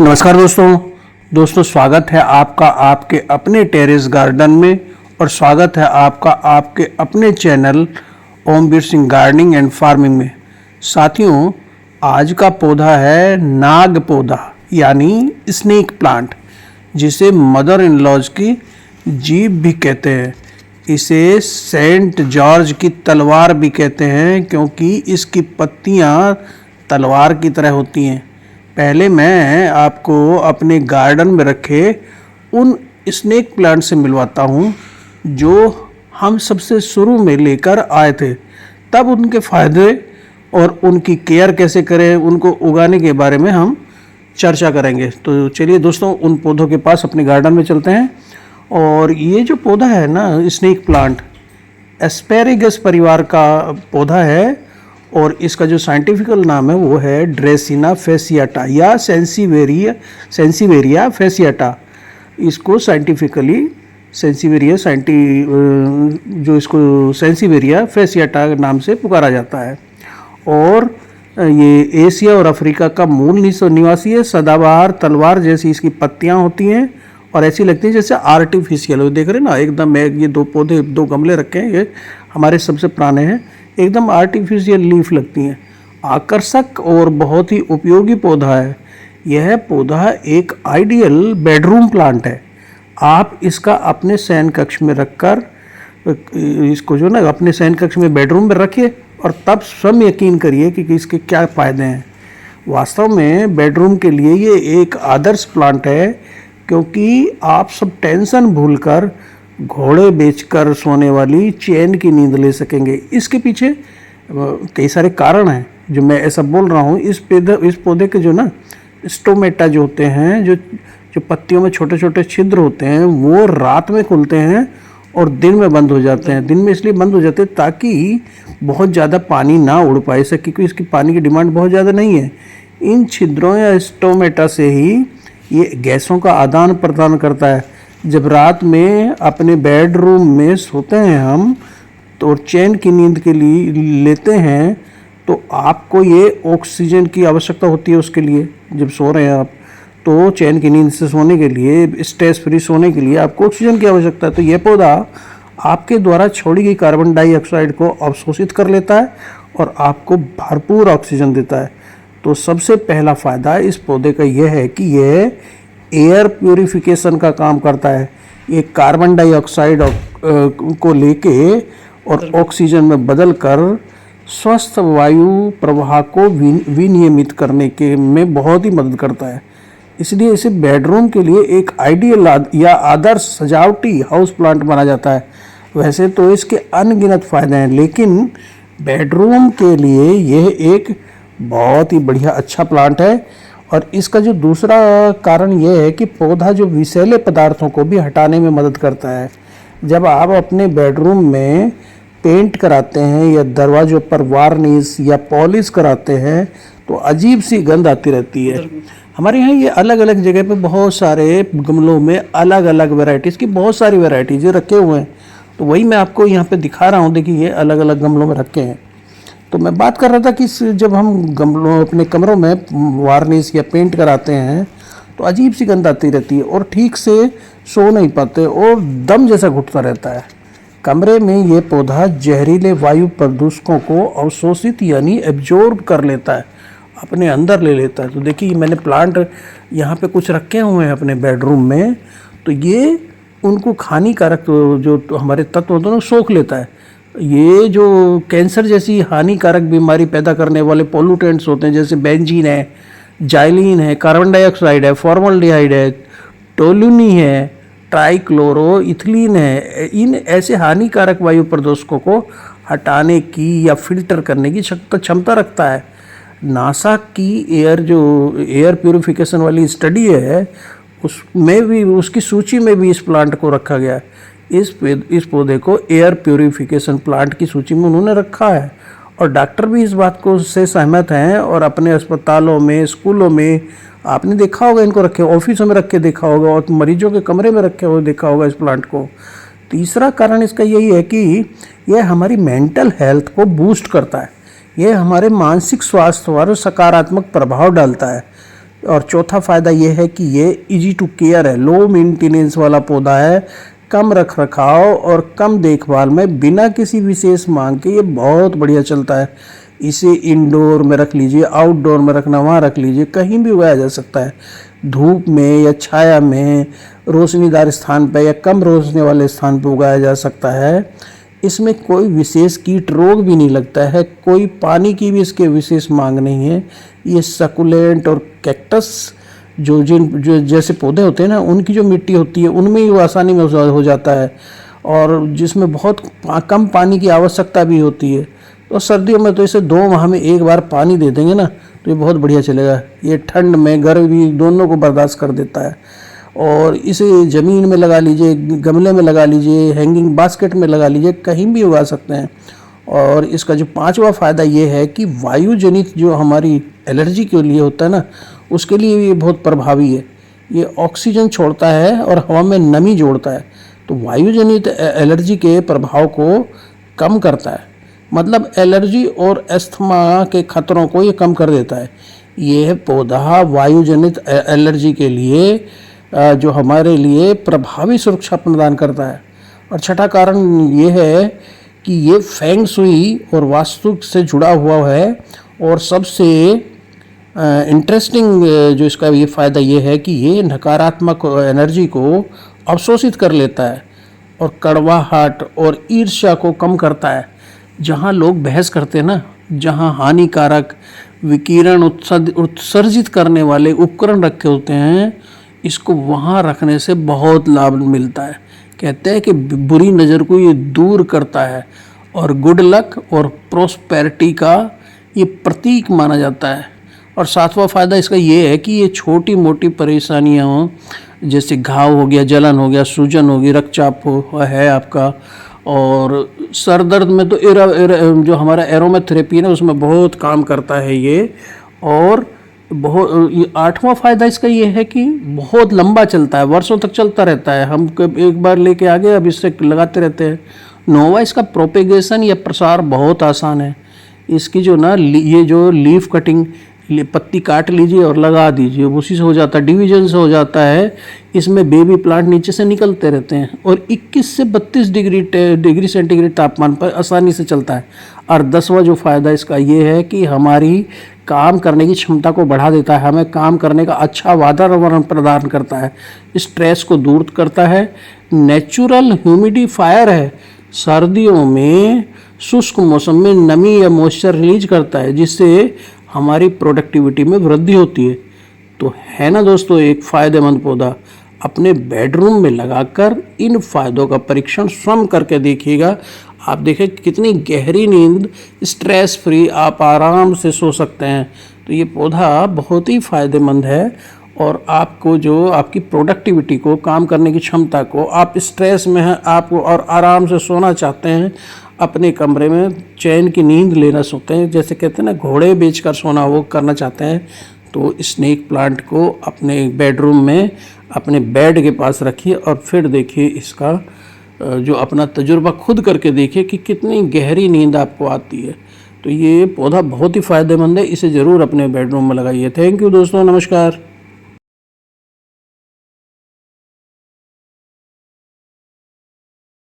नमस्कार दोस्तों स्वागत है आपका आपके अपने टेरेस गार्डन में और स्वागत है आपका आपके अपने channel Omvir Singh gardening and farming में। साथियों, आज का पौधा है नाग पौधा यानी स्नेक प्लांट, जिसे मदर इन लॉज की जीभ भी कहते हैं। इसे सेंट जॉर्ज की तलवार भी कहते हैं क्योंकि इसकी पत्तियां तलवार की तरह होती हैं। पहले मैं आपको अपने गार्डन में रखे उन स्नेक प्लांट से मिलवाता हूँ जो हम सबसे शुरू में लेकर आए थे, तब उनके फ़ायदे और उनकी केयर कैसे करें, उनको उगाने के बारे में हम चर्चा करेंगे। तो चलिए दोस्तों, उन पौधों के पास अपने गार्डन में चलते हैं। और ये जो पौधा है ना, स्नेक प्लांट एस्पेरेगस परिवार का पौधा है और इसका जो साइंटिफिकल नाम है वो है ड्रेसिना फेसियाटा या सेंसिवेरिया फेसियाटा। इसको साइंटिफिकली इसको सेंसिवेरिया फेसियाटा नाम से पुकारा जाता है। और ये एशिया और अफ्रीका का मूल निवासी है। सदाबहार तलवार जैसी इसकी पत्तियां होती हैं और ऐसी लगती है जैसे आर्टिफिशियल। देख रहे हैं ना, एकदम ये दो गमले रखे हैं, ये हमारे सबसे पुराने हैं, एकदम आर्टिफिशियल लीफ लगती हैं। आकर्षक और बहुत ही उपयोगी पौधा है। यह पौधा एक आइडियल बेडरूम प्लांट है। आप इसका अपने शयन कक्ष में रखकर इसको जो ना अपने शयन कक्ष में बेडरूम में रखिए और तब स्वयं यकीन करिए कि इसके क्या फ़ायदे हैं। वास्तव में बेडरूम के लिए ये एक आदर्श प्लांट है क्योंकि आप सब टेंशन भूलकर घोड़े बेचकर सोने वाली चैन की नींद ले सकेंगे। इसके पीछे कई सारे कारण हैं जो मैं ऐसा बोल रहा हूँ। इस पौधे के जो ना स्टोमेटा जो होते हैं, जो पत्तियों में छोटे छोटे छिद्र होते हैं, वो रात में खुलते हैं और दिन में बंद हो जाते हैं। दिन में इसलिए बंद हो जाते हैं ताकि बहुत ज़्यादा पानी ना उड़ पाए सके, क्योंकि इसकी पानी की डिमांड बहुत ज़्यादा नहीं है। इन छिद्रों या स्टोमेटा से ही ये गैसों का आदान प्रदान करता है। जब रात में अपने बेडरूम में सोते हैं हम तो चैन की नींद के लिए लेते हैं तो आपको ये ऑक्सीजन की आवश्यकता होती है। उसके लिए जब सो रहे हैं आप, तो चैन की नींद से सोने के लिए, स्ट्रेस फ्री सोने के लिए आपको ऑक्सीजन की आवश्यकता है। तो यह पौधा आपके द्वारा छोड़ी गई कार्बन डाइऑक्साइड को अवशोषित कर लेता है और आपको भरपूर ऑक्सीजन देता है। तो सबसे पहला फ़ायदा इस पौधे का यह है कि यह एयर प्यूरिफिकेशन का काम करता है। ये कार्बन डाइऑक्साइड को लेके और ऑक्सीजन में बदलकर स्वस्थ वायु प्रवाह को विनियमित करने के में बहुत ही मदद करता है। इसलिए इसे बेडरूम के लिए एक आइडियल या आदर्श सजावटी हाउस प्लांट माना जाता है। वैसे तो इसके अनगिनत फ़ायदे हैं, लेकिन बेडरूम के लिए यह एक बहुत ही बढ़िया अच्छा प्लांट है। और इसका जो दूसरा कारण यह है कि पौधा जो विषैले पदार्थों को भी हटाने में मदद करता है। जब आप अपने बेडरूम में पेंट कराते हैं या दरवाजों पर वार्निश या पॉलिश कराते हैं तो अजीब सी गंध आती रहती है। हमारे यहाँ ये अलग अलग जगह पे बहुत सारे गमलों में अलग अलग वैरायटीज़ की बहुत सारी वैरायटीज़ रखे हुए हैं। तो वही मैं आपको यहाँ पे दिखा रहा हूँ। देखिए, ये अलग अलग गमलों में रखे हैं। तो मैं बात कर रहा था कि जब हम गमलों अपने कमरों में वार्निश या पेंट कराते हैं तो अजीब सी गंध आती रहती है और ठीक से सो नहीं पाते और दम जैसा घुटता रहता है। कमरे में ये पौधा जहरीले वायु प्रदूषकों को अवशोषित यानी एब्जॉर्ब कर लेता है, अपने अंदर ले लेता है। तो देखिए, मैंने प्लांट यहाँ पे कुछ रखे हुए हैं अपने बेडरूम में, तो ये उनको हानिकारक जो हमारे तत्व होते हैं ना सोख लेता है। ये जो कैंसर जैसी हानिकारक बीमारी पैदा करने वाले पोल्यूटेंट्स होते हैं, जैसे बेंजीन है, जाइलिन है, कार्बन डाइऑक्साइड है, फॉर्मल्डिहाइड है, टोल्यूनी है, ट्राइक्लोरो इथिलीन है, इन ऐसे हानिकारक वायु प्रदूषकों को हटाने की या फिल्टर करने की क्षमता रखता है। नासा की एयर प्यूरिफिकेशन वाली स्टडी है, उसमें भी उसकी सूची में भी इस प्लांट को रखा गया है। इस पौधे को एयर प्यूरिफिकेशन प्लांट की सूची में उन्होंने रखा है और डॉक्टर भी इस बात को से सहमत हैं। और अपने अस्पतालों में, स्कूलों में आपने देखा होगा इनको रखे, ऑफिसों में रख के देखा होगा और मरीजों के कमरे में रखे हुए देखा होगा इस प्लांट को। तीसरा कारण इसका यही है कि यह हमारी मेंटल हेल्थ को बूस्ट करता है। यह हमारे मानसिक स्वास्थ्य पर सकारात्मक प्रभाव डालता है। और चौथा फ़ायदा ये है कि ये इजी टू केयर है, लो मेंटेनेंस वाला पौधा है, कम रख रखाव और कम देखभाल में बिना किसी विशेष मांग के ये बहुत बढ़िया चलता है। इसे इंडोर में रख लीजिए, आउटडोर में रखना वहाँ रख लीजिए, कहीं भी उगाया जा सकता है, धूप में या छाया में, रोशनीदार स्थान पर या कम रोशनी वाले स्थान पर उगाया जा सकता है। इसमें कोई विशेष कीट रोग भी नहीं लगता है, कोई पानी की भी इसके विशेष मांग नहीं है। ये सकुलेंट और कैक्टस जो जैसे पौधे होते हैं ना, उनकी जो मिट्टी होती है उनमें ही वो आसानी में हो जाता है, और जिसमें बहुत कम पानी की आवश्यकता भी होती है। तो सर्दियों में तो इसे 2 माह में एक बार पानी दे देंगे ना तो ये बहुत बढ़िया चलेगा। ये ठंड में गर्मी दोनों को बर्दाश्त कर देता है। और इसे ज़मीन में लगा लीजिए, गमले में लगा लीजिए, हैंगिंग बास्केट में लगा लीजिए, कहीं भी उगा सकते हैं। और इसका जो 5वां फ़ायदा ये है कि वायु जनित जो हमारी एलर्जी के लिए होता है ना, उसके लिए ये बहुत प्रभावी है। ये ऑक्सीजन छोड़ता है और हवा में नमी जोड़ता है, तो वायु जनित एलर्जी के प्रभाव को कम करता है। मतलब एलर्जी और अस्थमा के खतरों को ये कम कर देता है। ये पौधा वायु जनित एलर्जी के लिए जो हमारे लिए प्रभावी सुरक्षा प्रदान करता है। और छठा कारण ये है कि ये फेंग शुई और वास्तु से जुड़ा हुआ है। और सबसे इंटरेस्टिंग जो इसका ये फ़ायदा ये है कि ये नकारात्मक एनर्जी को अवशोषित कर लेता है और कड़वाहट और ईर्ष्या को कम करता है। जहाँ लोग बहस करते हैं ना, जहाँ हानिकारक विकिरण उत्सर्जित करने वाले उपकरण रखे होते हैं, इसको वहाँ रखने से बहुत लाभ मिलता है। कहते हैं कि बुरी नज़र को ये दूर करता है और गुड लक और प्रोस्पेरिटी का ये प्रतीक माना जाता है। और 7वां फ़ायदा इसका ये है कि ये छोटी मोटी परेशानियाँ हों, जैसे घाव हो गया, जलन हो गया, सूजन होगी, रक्तचाप है आपका, और सर दर्द में तो जो हमारा एरोमाथेरेपी है ना, उसमें बहुत काम करता है ये। और ये 8वां फ़ायदा इसका ये है कि बहुत लंबा चलता है, वर्षों तक चलता रहता है। हम एक बार लेके आ गए, अब इससे लगाते रहते हैं। 9वां इसका प्रोपेगेशन या प्रसार बहुत आसान है। इसकी जो ना ये जो लीफ कटिंग, पत्ती काट लीजिए और लगा दीजिए, उसी से हो जाता है, डिवीजन से हो जाता है। इसमें बेबी प्लांट नीचे से निकलते रहते हैं और 21 से 32 डिग्री सेंटीग्रेड तापमान पर आसानी से चलता है। और 10वां जो फ़ायदा इसका ये है कि हमारी काम करने की क्षमता को बढ़ा देता है, हमें काम करने का अच्छा वातावरण प्रदान करता है, स्ट्रेस को दूर करता है, नेचुरल ह्यूमिडिफायर है, सर्दियों में शुष्क मौसम में नमी या मॉइस्चर रिलीज करता है, जिससे हमारी प्रोडक्टिविटी में वृद्धि होती है। तो है ना दोस्तों, एक फ़ायदेमंद पौधा। अपने बेडरूम में लगाकर इन फ़ायदों का परीक्षण स्वयं करके देखिएगा। आप देखें कितनी गहरी नींद स्ट्रेस फ्री आप आराम से सो सकते हैं। तो ये पौधा बहुत ही फ़ायदेमंद है और आपको जो आपकी प्रोडक्टिविटी को, काम करने की क्षमता को, आप स्ट्रेस में हैं आप और आराम से सोना चाहते हैं, अपने कमरे में चैन की नींद लेना सोते हैं, जैसे कहते हैं ना घोड़े बेचकर सोना, वो करना चाहते हैं, तो स्नेक प्लांट को अपने बेडरूम में अपने बेड के पास रखिए और फिर देखिए इसका जो अपना तजुर्बा खुद करके देखिए कि कितनी गहरी नींद आपको आती है। तो ये पौधा बहुत ही फ़ायदेमंद है, इसे ज़रूर अपने बेडरूम में लगाइए। थैंक यू दोस्तों, नमस्कार।